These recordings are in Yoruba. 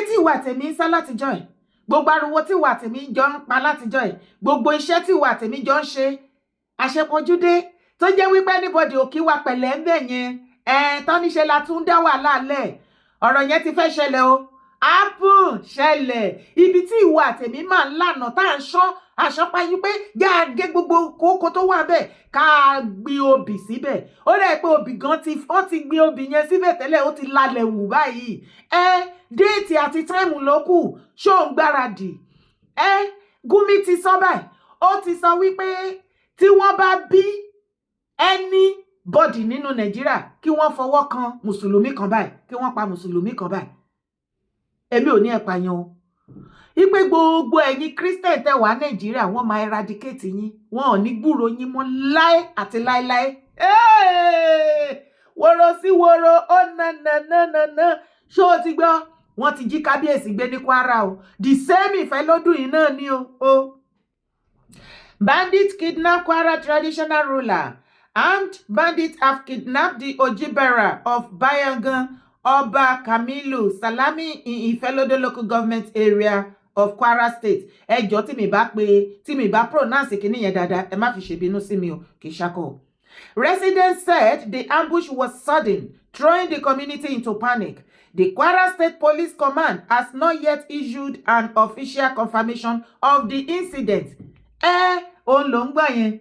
tí ìwà tèmi ń sá látijọ́ ẹ̀, gbogbo ariwo tí ìwà tèmi jọ ń pa látijọ́ ẹ̀, gbogbo iṣẹ́ tí ìwà tèmi jọ ń ṣe àṣepọ̀júdé tó jẹ́ wípé anybody ò kí wa pẹ̀lẹ́ ń bẹ̀ yẹn tán níṣe la tún dá wàhálà lẹ̀. Ọ̀rọ̀ yẹn ti fẹ́ ṣẹlẹ̀ o, happen ṣẹlẹ̀ ibi tí ìwà tèmi máa ń lànà tá à ń ṣán àṣọpáyí pé gáàgé gbogbo kókó tó wà bẹ́ẹ̀ ká gbin obì síbẹ̀. Ó rẹ̀ pé obì gan wọ́n ti gbin obì yẹn síbẹ̀ tẹ́lẹ̀, ó ti lalẹ̀ wù báyìí. Déètì àti táìmù ló kù, ṣó ń gbáradì. Gúnmi ti sọ báyìí, ó ti sọ wípé tí wọ́n bá bí anybody nínú Nàìjíríà kí wọ́n fọwọ́ kan mùsùlùmí kan báyìí, kí wọ́n pa mùsùlùmí kan báyìí. Èmi ò ní ẹ̀pàyàn o. Ipe gbogbo ẹ̀yin Christian tẹ́ wà Nàìjíríà wọ́n máa eradicate yín, wọn ò ní gbúrò yín mọ́ láé àti láéláé. Woro sí woro, ó na. Ṣó o ti gbọ́? Wọ́n ti jí kábíyèsí gbé ní Kwara o. The same ìfẹ́ lódún yìí náà ni o. Bandits kidnap Kwara traditional ruler. Armed bandits have kidnapped the Ojibera of Bayangan, Oba Kamilu Salami in Ifelodo local government area of Kwara State. Ẹjọ́ tí mi bá pronounce kíní yẹn dáadáa, ẹ má fi ṣèbínú sí mi o, kì í ṣakọ. Residents said the ambush was sudden, throwing the community into panic. The Kwara State Police Command has not yet issued an official confirmation of the incident. Òun ló ń gbọ́ yẹn.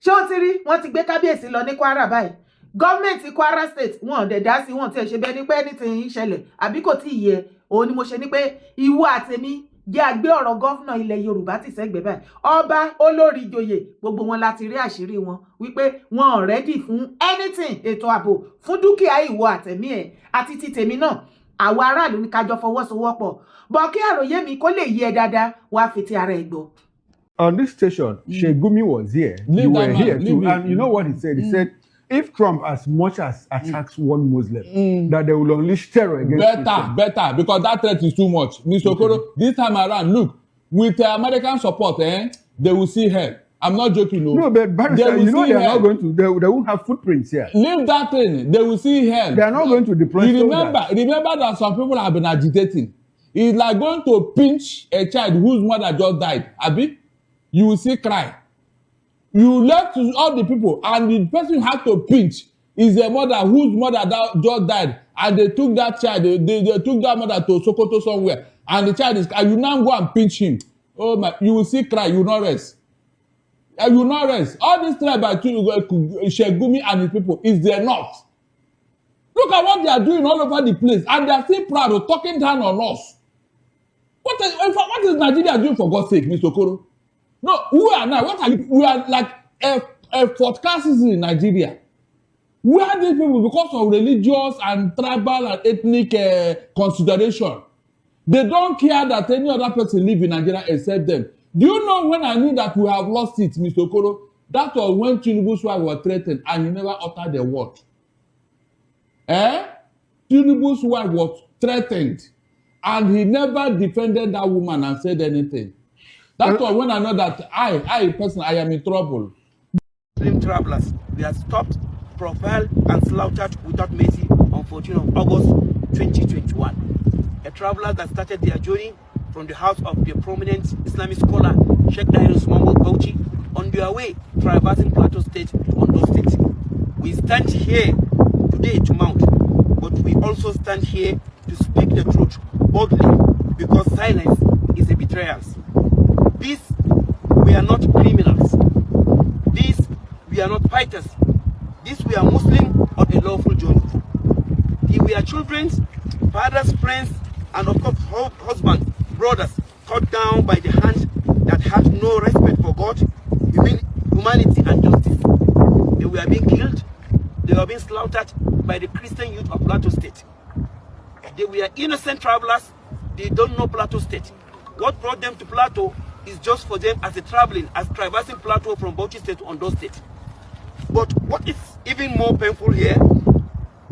Ṣé o ti rí? Wọ́n ti gbé kábíyèsí lọ ní Kwara báyìí. Gọ́ọ̀mẹ̀ntì Kwara State wọn dẹ̀ dá sí wọn tí ẹ ṣe bẹ́ẹ̀ ni pé anything ń ṣẹlẹ̀ àbí kò tí ì yẹ. Òun ni mo ṣe ní pé ìwọ àtẹ̀mí jẹ́ àgbé ọ̀rọ̀ gọ́fúnà ilẹ̀ Yorùbá ti sẹ́gbẹ̀ẹ́ báyìí. Ọba, olórí ìjòyè, gbogbo wọn láti rí àṣírí wọn wípé wọn ò rẹ́dì fún anything ètò ààbò fún dúkìá ìwọ àtẹ̀mí ẹ̀ àti ti tèmi náà. Àwọn aráàlú ní kájọ fọwọ́sowọ́pọ̀. Bọ̀ kí àròyé mi kó lè yé ẹ dáadáa, wá fi ti ara ẹ̀ gbọ́. On this station, Gumi was here. You were here too. And you know what he said? He said, if Trump as much as attacks one Muslim, that they will unleash terror against Christians. Better, because that threat is too much. Mr. Okoro, this time around, look, with American support, they will see hell. I'm not joking. No, but Barrister, you know they are not going to, they won't have footprints here. Leave that thing. They will see hell. They are not going to deploy remember that some people have been agitating. It's like going to pinch a child whose mother just died. Abi? You will see cry. You left all the people, and the person had to pinch is a mother whose mother just died, and they took that child, they took that mother to Sokoto somewhere, and the child is, and you now go and pinch him. Oh my, you will see cry, you will not rest. You will not rest. All this tribe by Gumi and his people is there not. Look at what they are doing all over the place, and they are still proud of talking down on us. What is Nigeria doing, for God's sake, Mr. Okoro? No, we are now. What are you? We are like a fourth class citizen in Nigeria. We are these people because of religious and tribal and ethnic consideration. They don't care that any other person live in Nigeria except them. Do you know when I knew that we have lost it, Mr. Okoro? That was when Tinubu's wife was threatened and he never uttered a word. Tinubu's wife was threatened and he never defended that woman and said anything. That was when I know that I personally, I am in trouble. Muslim travelers were stopped, profiled, and slaughtered without mercy on 14th of August 2021. A traveler that started their journey from the house of the prominent Islamic scholar Sheikh Dahir Mahmoud Bauchi on their way traversing Plateau State to Ondo State. We stand here today to mount, but we also stand here to speak the truth boldly because silence is a betrayal. These, we are not criminals. These, we are not fighters. These, we are Muslim on a lawful journey. We are children, fathers, friends, and of course husbands, brothers, cut down by the hand that had no respect for God, humanity, and justice. They were being killed. They were being slaughtered by the Christian youth of Plateau State. They were innocent travelers. They don't know Plateau State. What brought them to Plateau is just for them as a traveling, as traversing Plateau from Bauchi State to Ondo State. But what is even more painful here,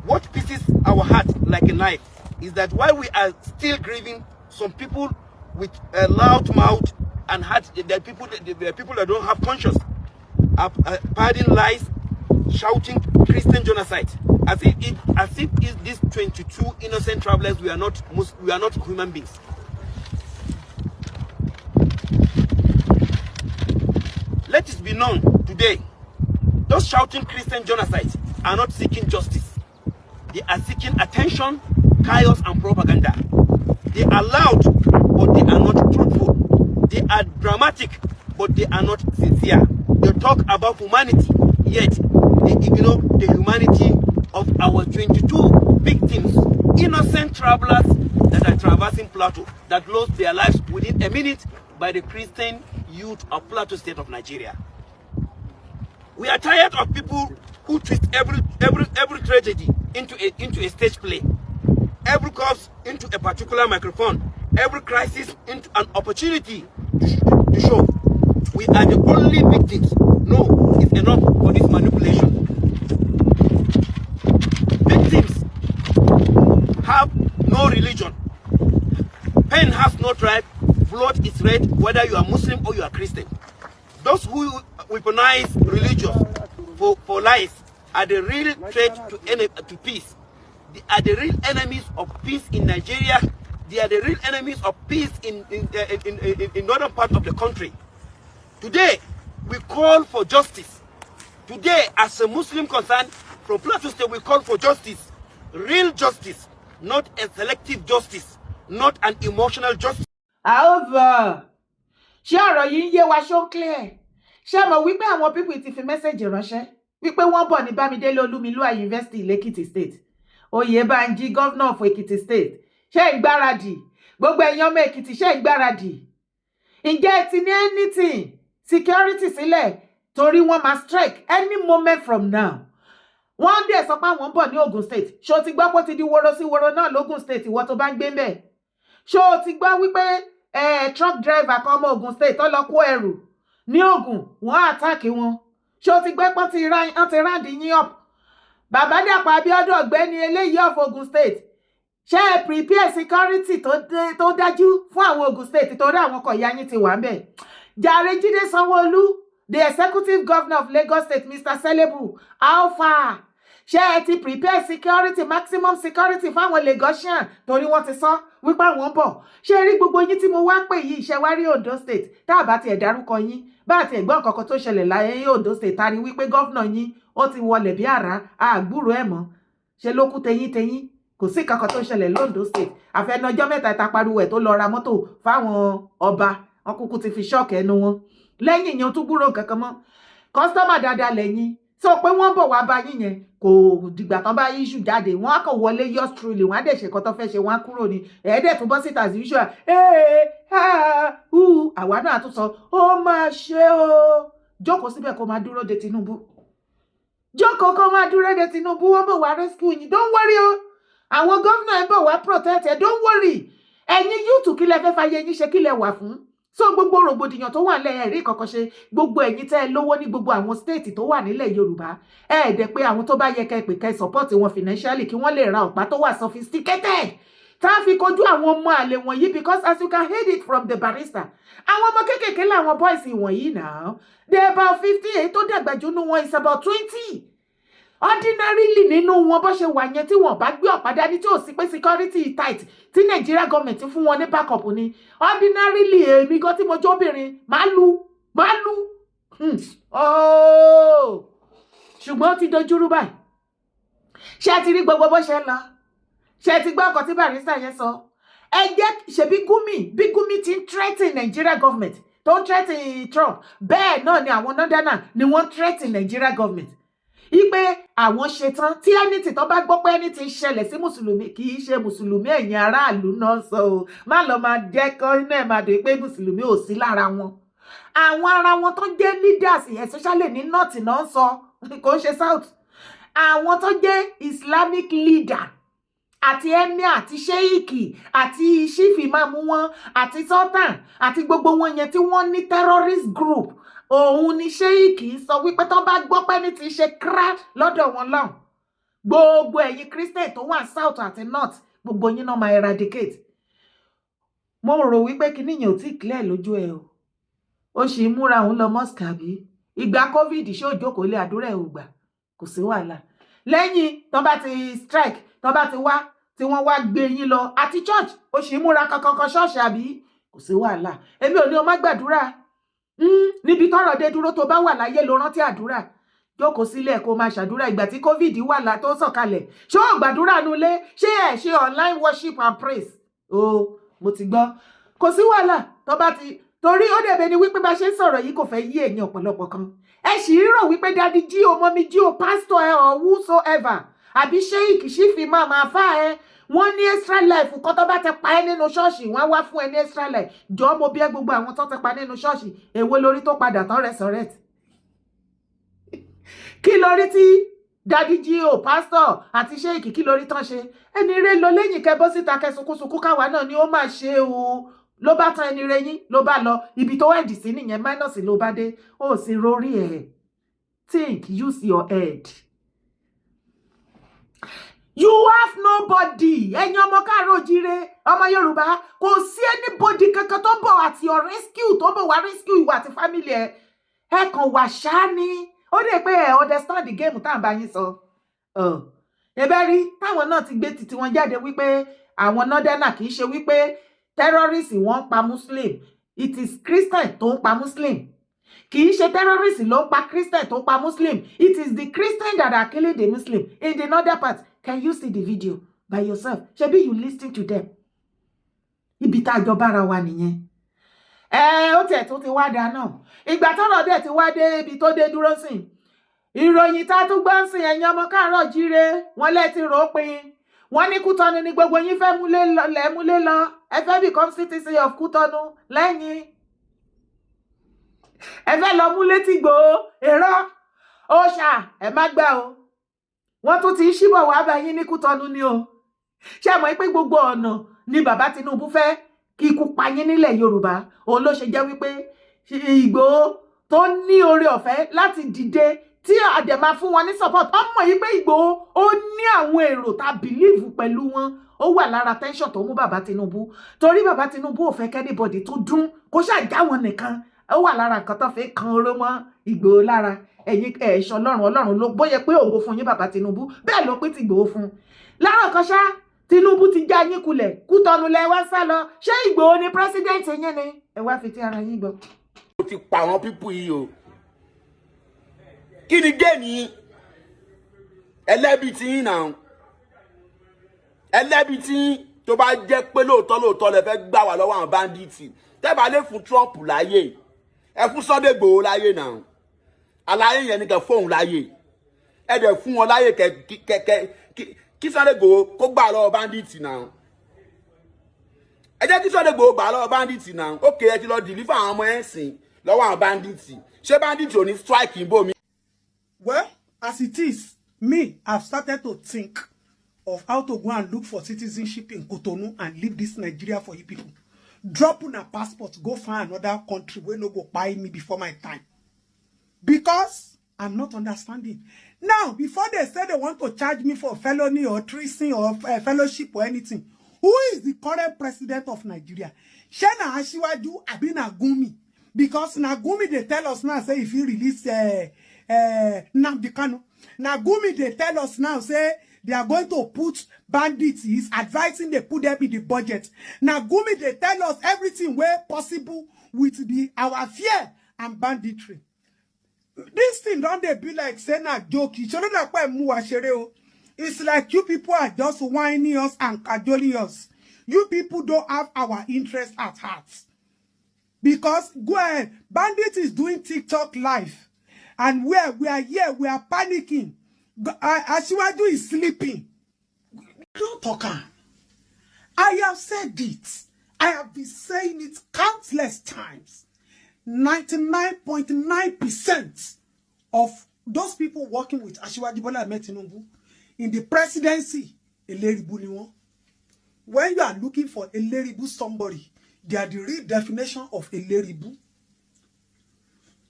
what pierces our heart like a knife, is that while we are still grieving, some people with a loud mouth and heart, the people that don't have conscience, are spreading lies, shouting Christian genocide. as if these 22 innocent travelers we are not human beings. Let it be known today, those shouting Christian genocide are not seeking justice. They are seeking attention, chaos, and propaganda. They are loud, but they are not truthful. They are dramatic, but they are not sincere. They talk about humanity, yet they ignore the humanity of our 22 victims, innocent travelers that are traversing Plateau, that lost their lives within a minute by the Christian youth of Plateau State of Nigeria. We are tired of people who twist every tragedy into a stage play, every cause into a particular microphone, every crisis into an opportunity to show we are the only victims. No, it's enough for this manipulation. Victims have no religion. Pain has no tribe. Blood is red, whether you are Muslim or you are Christian. Those who weaponize religion for lies are the real threat to peace. They are the real enemies of peace in Nigeria. They are the real enemies of peace in northern part of the country. Today, we call for justice. Today, as a Muslim concerned, from Plateau State, we call for justice. Real justice, not a selective justice, not an emotional justice. However, ṣé ọ̀rọ̀ yìí ń yé wa ṣó clear? Ṣé mọ̀ wípé àwọn people ti fi mẹ́sẹ̀jì ránṣẹ́ wípé wọ́n bọ̀ ní Bámidélé Olúmilúà University l'Èkìtì State. Oyèbánjí, governor of Èkìtì State. Ṣé ń gbáradì? Gbogbo ẹ̀yin ọmọ Èkìtì ṣé ń gbáradì? Ǹjẹ́ ẹ ti ní anything security sílẹ̀ torí wọ́n máa strike any moment from now? Wọ́n dẹ̀ sọ pé àwọn ń bọ̀ ní Ogun State. Ṣó ti gbọ́ pé ó ti di woro sí woro náà l'Ogun State ìwọ tó bá ń gbé ńbẹ̀? Ṣó ti gbọ́ wípé truck driver kan ọmọ Ogun State tó lọ kó ẹrù ní Ogun wọ́n attack wọn? Ṣó ti gbọ́ pé wọ́n ti round yín up? Bàbá Dàpọ̀ Abíọ́dún ọ̀gbẹ́ni eléyìí of Ogun State, ṣé ẹ prepare security tó dájú fún àwọn Ogun State torí àwọn ọkọ̀ ìyá yín ti wà ńbẹ̀? Jàre Jídé Sanwó-Olú, the executive governor of Lagos State, Mr. Selebu, how far? Ṣé ẹ ti prepare security, maximum security fáwọn Lagosian torí wọ́n ti sọ wípé àwọn bọ̀? Ṣé rí gbogbo yín tí mo wá pè yìí ṣe wá rí Ondo State tá a bá tiẹ̀ dárúkọ yín bá àti ẹ̀gbọ́n kankan tó ṣẹlẹ̀ láyé Ondo State ta rí wípé gọ́vnà yín ó ti wọlẹ̀ bí àrá àgbúrò ẹ̀ mọ́? Ṣé ló kú tẹyín kò sí kankan tó ṣẹlẹ̀ l'Ondo State àfẹnujọ́ mẹ́ta ta pariwo ẹ̀ tó lọ ra mọ́tò fáwọn ọba wọn kúkú ti fi ṣọ́ọ̀kì ẹnu wọn lẹ́yìn yẹn tún gbúrò kankan mọ́. Kọ́sítọ́mà dáadáa lẹ́yìn sọ pé wọ́n bọ̀ wá bá yín yẹn kò dìgbà tán bá issue jáde wọ́n á kàn wọlé yours truly wọ́n á dẹ̀ ṣe nǹkan tó fẹ́ ṣe wọ́n á kúrò ní ẹ̀ẹ́dẹ̀ tún bọ́ síta as usual àwa náà tún sọ ó máa ṣe o. Jókòó síbẹ̀ kó máa dúró de Tinubu. Jókòó kó máa dúró de Tinubu wọ́n bọ̀ wá rescue yín. Don't worry o, àwọn gómìnà ẹ̀ bọ̀ wá protect ẹ̀. Don't worry, ẹ̀yin yúùtù kí lẹ fẹ́ fàyè yín ṣe kí lẹ wà fún? So gbogbo rògbòdìyàn tó wà nílẹ̀ ẹ̀rí kankan ṣe gbogbo ẹ̀yin tẹ́ ẹ lówó ní gbogbo àwọn state tó wà nílẹ̀ Yorùbá ẹ̀ẹ́dẹ̀ pé àwọn tó bá yẹ kẹ́ pè kẹ́ support wọn financially kí wọ́n lè ra ọ̀pá tó wà sophisticated tá a fi kojú àwọn ọmọ àlè wọ̀nyí, because as you can hear it from the barrister àwọn ọmọ kéékèèké làwọn boys wọ̀nyí now they about 50, èyí tó dàgbà jù nínú wọn is about 20. Ordinarily nínú wọn bó ṣe wà yẹn tí wọn bá gbé ọ̀pá dání tí ò sí pé security tight tí Nigeria government fún wọn ní backup ni ordinarily èmi gan tí mo jẹ́ obìnrin máa lu ṣùgbọ́n ó ti dojúrú báyìí. Ṣé ẹ ti rí gbogbo bó ṣe ń lọ? Ṣé ẹ ti gbọ́ ọkọ̀ tí barrister yẹn sọ? Ẹ jẹ́ ṣebí bí Gumi ti ń threaten Nigeria government tó ń threaten Trump bẹ́ẹ̀ náà ni àwọn northerners ni wọ́n threaten Nigeria government ipe àwọn ṣetán tí ẹnìtì tó bá gbọ́ pé ẹnìtì ṣẹlẹ̀ sí mùsùlùmí kì í ṣe mùsùlùmí ẹ̀yin aráàlú náà sọ o má lọ máa jẹ́ kọ́ iná ẹ̀ máa dé pé mùsùlùmí ò sí lára wọn. Àwọn ara wọn tó jẹ́ leaders especially ní north náà sọ kò ń ṣe south. Àwọn tó jẹ́ Islamic leader àti emir àti sheikh àti chief imam wọn àti sultan àti gbogbo wọn yẹn tí wọ́n ní terrorist group òun ni sheikh sọ wípé tó bá gbọ́ pé ní ti ṣe crack lọ́dọ̀ wọn lọ́hùn gbogbo ẹ̀yin Christian tó wà south àti north gbogbo yín náà máa eradicate. Mo rò wípé kíní yẹn ò tí clear lójú ẹ o. Ó sì múra òun lọ mosque àbí ìgbà covid ṣé òjókòó lé àdúrà ẹ̀ ò gbà kò sí wàhálà. lẹ́yìn tó bá ti strike tó bá ti wá tí wọ́n wá gbé yín lọ àti church ó sì múra kankan ṣọ́ọ̀ṣì àbí kò sí wàhálà èmi ò ní o má gbàdúrà níbi tọ́rọ̀ dé dúró tó bá wà láyé ló rántí àdúrà jókòó sílẹ̀ kó máa ṣàdúrà ìgbà tí covid wà lá tó sọ̀kalẹ̀ ṣé ò gbàdúrà nulẹ̀ ṣé ẹ̀ ṣe online worship and praise mo ti gbọ́ kò sí wàhálà tó bá ti torí ó dẹ̀bẹ̀ ni wípé bá ṣe ń sọ̀rọ̀ yìí kò fẹ́ yí ẹ̀yin ọ̀pọ̀lọpọ̀ kan ẹ sì rò wípé dadi jí o mọ́mí jí o pastor ẹ or whosoever àbí sheik ṣífì máa máa fà ẹ wọ́n ní extra life kọ́ tó bá ti pa ẹ́ nínú ṣọ́ọ̀ṣì wọ́n á wá fún ẹ ní extra life jọ́ mo bí ẹ gbogbo àwọn tó ti pa nínú ṣọ́ọ̀ṣì èwo lórí tó padà tán resurrect kí lórí tí dadi jí o pastor àti sheik kí lórí tán ṣe ẹni rẹ lọ lẹ́yìn kẹbọ síta kẹsùnkúnsùnkú káwa náà ni ó máa ṣe o ló bá tán ẹni rẹ yín ló bá lọ ibi tó ẹ̀dì sí nìyẹn minus ló bá dé ó sì rórí ẹ̀ think use your head. You have nobody. Ẹ̀yin ọmọ káàárọ̀ oòjíire, ọmọ Yorùbá, kò sí anybody kankan tó bọ̀ àti your rescue tó bọ̀ wá rescue ìwà àti family ẹ̀. Ẹ kàn wà ṣáá ni. Ó dé pé ẹ understand the game tá à ń bá yín sọ. Ẹbẹ́ rí táwọn náà ti gbé títí wọn jáde wípé àwọn Northerner kì í ṣe wípé terrorist wọ́n pa Muslim. It is Christian tó ń pa Muslim. Kì í ṣe terrorist ló ń pa Christian tó ń pa Muslim. It is the Christian that are killing the Muslim in the northern part. Can you see the video by yourself? Ṣebí you listen to them. Ibi tá jọ bára wa nìyẹn. Ó tẹ̀ tó ti wá dá náà. Ìgbà tọ́rọ̀ dẹ̀ ti wá dé ibi tó dé dúró sìn. Ìròyìn tá tún gbọ́ sìn ẹ̀yin ọmọ káàárọ̀ jíire. Wọ́n lẹ́ ti rò ó pin. Wọ́n ní Cotonou ni gbogbo yín fẹ́ múlé lọ. Ẹ fẹ́ become citizen of Cotonou lẹ́yìn. Ẹ fẹ́ lọ múlé tí Igboho èrò. Ó ṣá ẹ má gbà o. Wọ́n tún ti ṣíbọ̀ wá bá yín ní Cotonou ni o. Ṣé mọ̀ pé gbogbo ọ̀nà ni bàbá Tinubu fẹ́ kí ikú pa yín nílẹ̀ Yorùbá. Òun ló ṣe jẹ́ wípé Igboho tó ní oore ọ̀fẹ́ láti dìde tí àdẹ̀ máa fún wọn ní support. Wọ́n mọ̀ yí pé Igboho ó ní àwọn èrò tá believe pẹ̀lú wọn. Ó wà lára tension tó mú bàbá Tinubu. Torí bàbá Tinubu ò fẹ́ kẹ́nibọ̀dì tó dún kó ṣàjá wọn nìkan. Ó wà lára nǹkan tó fẹ́ kan oró mọ́ Igboho lára. Ẹ̀yin ẹ̀ṣọ́ Ọlọ́run ló bóyá pé ògo fún yín bàbá Tinubu bẹ́ẹ̀ ló pé ti Igboho fún. Lára kan ṣá Tinubu ti já yín kulẹ̀ Cotonou lẹ wá sá lọ ṣé Igboho ni president yín ni ẹ wá fi ti ara yín gbọ́. Ó ti pa àwọn pípù yìí o. Kí ni géèmì ẹlẹ́bi tí yín náà ẹlẹ́bi tí yín tó bá jẹ́ pé lóòótọ́ lẹ fẹ́ gbà wá lọ́wọ́ àwọn bandits tẹ́ bá lè fún Trump láyé ẹ fún Sunday Igboho láyé náà. Aláyé yẹn ni kẹ fóun láyé ẹ dẹ̀ fún wọn láyé kí Sunday Igboho kó gbà lọ́wọ́ bandits náà. Ẹ jẹ́ kí Sunday Igboho gbà lọ́wọ́ bandits náà. Ókè ẹ ti lọ deliver àwọn ọmọ ẹ̀ sìn lọ́wọ́ àwọn bandits. Ṣé bandits ò ní strike ìbò mi? Well, as it is, me, I've started to think of how to go and look for citizenship in Cotonou and leave this Nigeria for you people. Drop on a passport, go find another country where no go buy me before my time. Because I'm not understanding. Now, before they say they want to charge me for felony or treason or fellowship or anything, who is the current president of Nigeria? Shena Ashiwaju Abina Gumi. Because Nagumi, they tell us now, say, if you release Nnamdi Kanu. Nagumi, they tell us now, say, they are going to put bandits. He's advising they put them in the budget. Nagumi, they tell us everything where possible with our fear and banditry. This thing don't they be like saying a joke? It's like you people are just whining us and cajoling us. You people don't have our interest at heart. Because go ahead, bandit is doing TikTok live. And we are here, we are panicking. Asiwaju is sleeping. Don't talk. I have said it. I have been saying it countless times. 99.9% of those people working with Asiwaju Bola Ahmed Tinubu in the presidency, Eleribu ni won. When you are looking for Eleribu somebody, they are the real definition of Eleribu.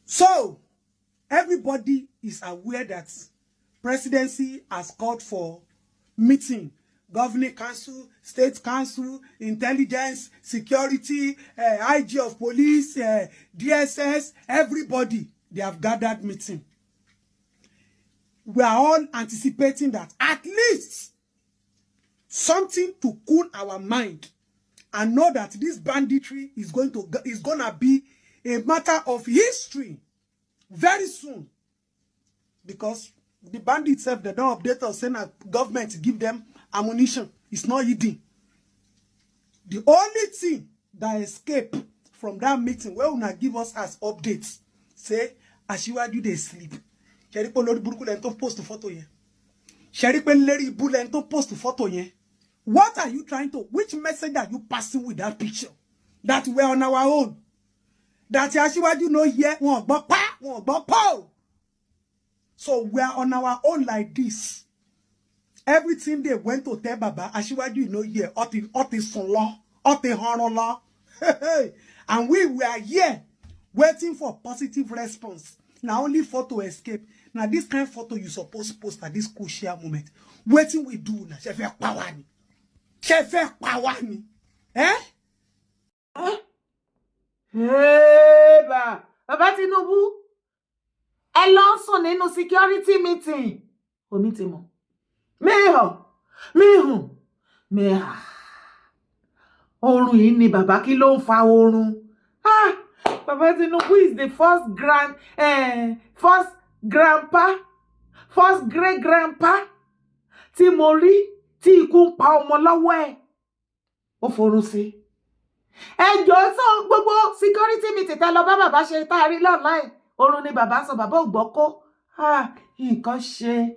So, everybody is aware that presidency has called for meeting. Governing council, state council, intelligence, security, IG of police, DSS, everybody, they have gathered meeting. we are all anticipating that at least something to cool our mind and know that this banditry is gonna be a matter of history very soon, because the bandits self, they don't update us saying that government give them ammunition. It's not eating. The only thing that escape from that meeting where una give us as updates say Asiwaju dey sleep. Ṣé rí pé lórí burúkú lẹ́ni tó post photo yẹn. Ṣé rí pé lérí ibu lẹ́ni tó post photo yẹn. What are you trying to, which message are you passing with that picture? That we're on our own. That Asiwaju no here, wọ́n gbọ́ pa, wọ́n gbọ́ po. So we are on our own like this. Everything they went to tell Baba, Asiwaju no here, oti sunlo, oti honola. And we were here waiting for positive response. Now only photo escape. Now this kind of photo you supposed to post at this crucial moment. Waiting we do now. Shefe power ni. Shefe power ni. Eh? Hey, Baba Tinubu. Ẹ lọ sùn nínú security meeting. Omi ti mọ̀. Mihun. Oorun yìí ni bàbá, kí ló ń fa oorun? Baba Tinubu is the first great grandpa tí mo rí tí ikú ń pa ọmọ lọ́wọ́ ẹ̀. Ó forun sí. Ẹjọ́ sọ gbogbo security meeting tá lọ bá bàbá ṣe tá rí online. Oorun ni bàbá sọ, bàbá ò gbọ́ kó. Nǹkan ṣe.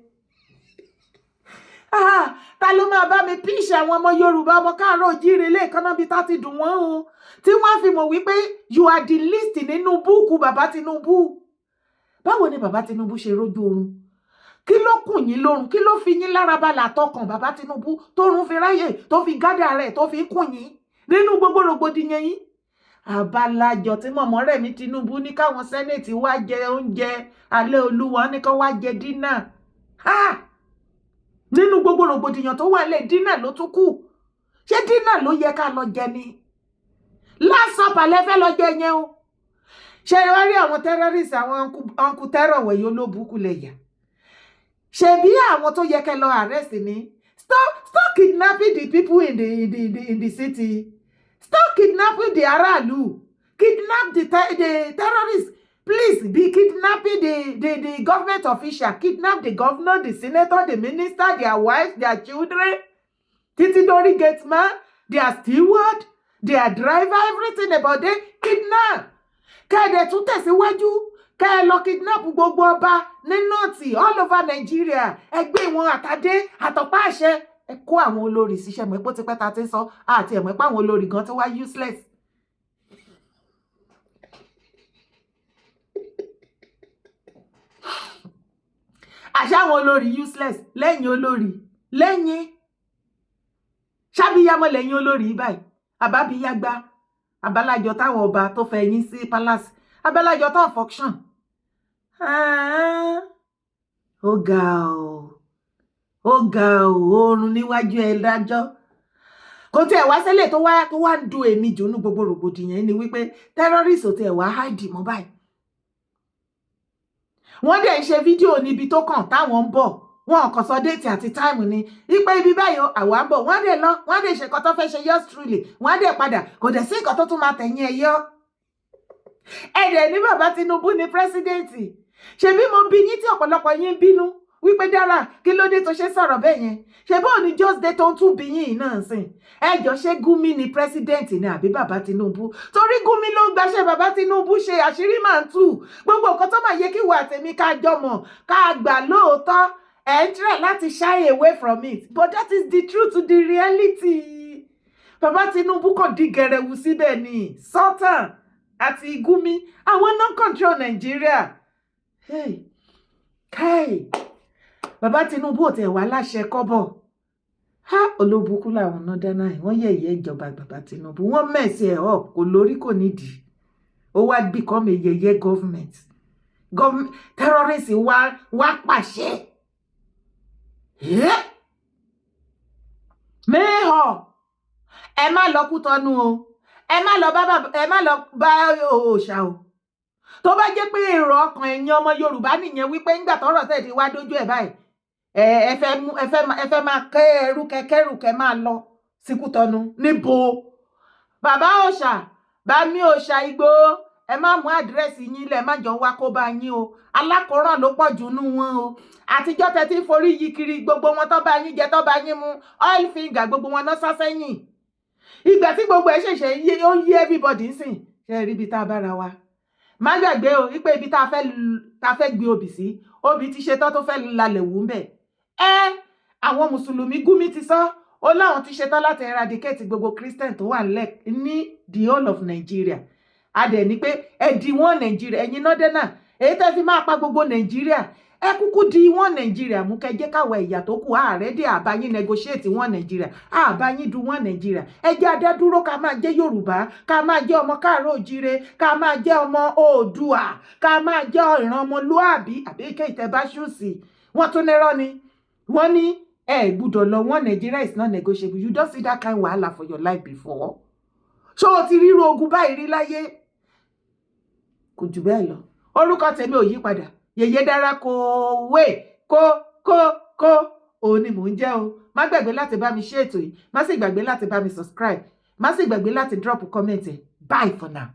Ta ló máa bá mi píṣẹ àwọn ọmọ Yorùbá ọmọ káàárọ̀ oòjíire lẹ́ẹ̀kan náà bí tá ti dùn wọ́n o. Tí wọ́n fi mọ̀ wípé you are the least nínú búùkù bàbá Tinubu. Báwo ni bàbá Tinubu ṣe rójú oorun? Kí ló kùn yín lórun? Kí ló fi yín lára balẹ̀ àtọkàn bàbá Tinubu tórun fi ráyè tó fi gádà rẹ̀ tó fi kùn yín nínú gbogbo rògbòdìyàn yín? Àbálájọ tí mọ̀mọ́ rẹ̀ mi Tinubu ní káwọn sẹ́nẹ̀tì wá jẹ oúnjẹ alẹ́ Olúwa ní kán wá jẹ dínà. Nínú gbogbo rògbòdìyàn tó wà lẹ̀ dínà ló tún kù. Ṣé dínà ló yẹ ká lọ jẹ ni? Last supper lẹ fẹ́ lọ jẹ yẹn o. Ṣé wá rí àwọn terrorists, àwọn uncle terror wọ̀nyí olóbùkù lẹ̀yà? Ṣebí àwọn tó yẹ kẹ́ lọ arrest ni? Stop kidnapping the people in the city. Stop kidnapping the aráàlú. Kidnap the terrorists. Please be kidnapping the government official. Kidnap the governor, the senator, the minister, their wives, their children. Títí dórí gate man, their steward, their driver, everything about them. Kidnap. Kẹ́ẹ̀dẹ̀ tún tẹ̀síwájú. Kẹ́ẹ̀ lọ kidnap gbogbo ọba ní nọ́ọ̀tì all over Nigeria. Ẹgbẹ́ wọn àtàdé àtọ̀pá àṣẹ. Ẹ kó àwọn olórí síṣẹ́ mọ̀ pé ó ti pẹ́ ta ti ń sọ àti ẹ̀mọ́ pé àwọn olórí gan tó wá useless. Àṣà àwọn olórí useless lẹ́yìn olórí. Lẹ́yìn. Ṣábíyámọ́ lẹ́yìn olórí báyìí. Àbábíyágbá. Abálájọ táwọn ọba tó fẹ́ yín sí palace. Abálájọ tó function. Ó ga o. Oorun níwájú ẹ dájọ́. Kò tí ẹ wá sílẹ̀ tó wá ń du èmi jù nínú gbogbo rògbòdìyàn ni wípé terrorist ò tí ẹ wá hide mọ́ báyìí. Wọ́n dẹ̀ ń ṣe fídíò níbi tó kàn táwọn ń bọ̀. Wọ́n kàn sọ déètì àti táìmù ni. Ipe ibi báyìí àwa ń bọ̀. Wọ́n dẹ̀ lọ. Wọ́n dẹ̀ ṣe nǹkan tó fẹ́ ṣe yours truly. Wọ́n dẹ̀ padà. Kò dẹ̀ sí nǹkan tó tún máa tẹ̀yìn ẹ yọ. Ẹ̀dẹ̀ ní bàbá Tinubu ní pírẹ́sídẹ̀ǹtì. Ṣebí mo bí yín tí ọ̀pọ̀lọpọ̀ yín bínú wípé dára kí ló dé tó ṣe sọ̀rọ̀ bẹ́ẹ̀ yẹn. Ṣé bó ní just day tó ń tún bí yín náà sìn. Ẹjọ́ ṣé Gumi ní pírẹ́sídẹ̀ǹtì ni àbí bàbá Tinubu? Torí Gumi ló gbaṣẹ́ bàbá Tinubu ṣe àṣírí máa ń tú. Gbogbo nǹkan tó máa yẹ kí wà tèmi ká jọmọ̀ ká gbà lóòótọ́. Ẹ ń try láti shy away from it. But that is the truth, the reality. Bàbá Tinubu kàn di gẹ̀rẹ̀wù síbẹ̀ ni. Sultan àti Gumi àwọn náà control Nigeria. Hey. Bàbá Tinubu ò tẹ̀ wá láṣẹ kọ́bọ̀. Olóbùkún làwọn náà dáná ẹ̀. Wọ́n yẹ̀yẹ́ ìjọba bàbá Tinubu. Wọ́n mẹ̀sì ẹ̀ up kò lórí kò nídìí. Ó wá become a yẹ̀yẹ́ government. Terrorists wá pàṣẹ. Mẹ́họ̀. Ẹ má lọ Kútọ́nù o. Ẹ má lọ bá òòṣà o. tó bá jẹ́ pé èrò ọkàn ẹ̀yin ọmọ Yorùbá nìyẹn wípé ńgbà tọ́rọ̀ tẹ̀ ti wá dójú ẹ̀ báyìí ẹ fẹ́ máa kẹ́ ẹrú kẹ́kẹ́rù máa lọ sí Kútọ́nù níbo bàbá òòṣà bá mi òòṣà Ìgbòho ẹ má mú àdírẹ́sì yín lẹ̀ má jọ wá kó bá yín o alákòóràn ló pọ̀ jù nú wọn o àtijọ́ tẹ́ ti ń forí yí kiri gbogbo wọn tó bá yín jẹ tó bá yín mu oil finger gbogbo wọn náà sá sẹ́yìn ìgbà tí gbogbo ẹ̀ ṣẹ̀ṣẹ̀ ó yí everybody ń sìn ṣe rí ibi tá a bára wa má gbàgbé o wípé ibi tá a fẹ́ gbé obì sí obì ti ṣetán tó fẹ́ lalẹ̀ wù ń bẹ̀ àwọn mùsùlùmí Gumi ti sọ ó láwọn ti ṣetán láti eradicate gbogbo Christian tó wà ní the whole of Nigeria adẹ̀ ni pé ẹ di wọ́n Nàìjíríà ẹ̀yin náà dẹ́nà èyí tẹ́ fi máa pa gbogbo Nàìjíríà ẹ kúkú di wọ́n Nàìjíríà mú kẹjẹ́ káwọ ẹ̀yà tó kù ààrẹ dé àbáyín negotiate wọ́n Nàìjíríà àbáyín du wọ́n Nàìjíríà ẹ jẹ́ adádúró ká máa jẹ́ Yorùbá ká máa jẹ́ ọmọ káàárọ̀ òjíire ká máa jẹ́ ọmọ Oòduà ká máa jẹ́ ìran ọmọlúàbí àbí ike ìtẹ́bá ṣùsì wọ́n tún nírọ́ ni wọ́n ní ẹ gbúdọ̀ lọ wọ́n Nàìjíríà is not negotiable you don't see that kind wahala for your life before ṣó o ti ríro ogun báyìí rí láyé kò jù bẹ́ẹ̀ lọ orúkọ tèmi ò yí padà Yèyé Dára Kòwé kó òun ni mò ń jẹ́ o má gbàgbé láti bá mi ṣe ètò yìí má sì gbàgbé láti bá mi subscribe má sì gbàgbé láti drop comment bye for now.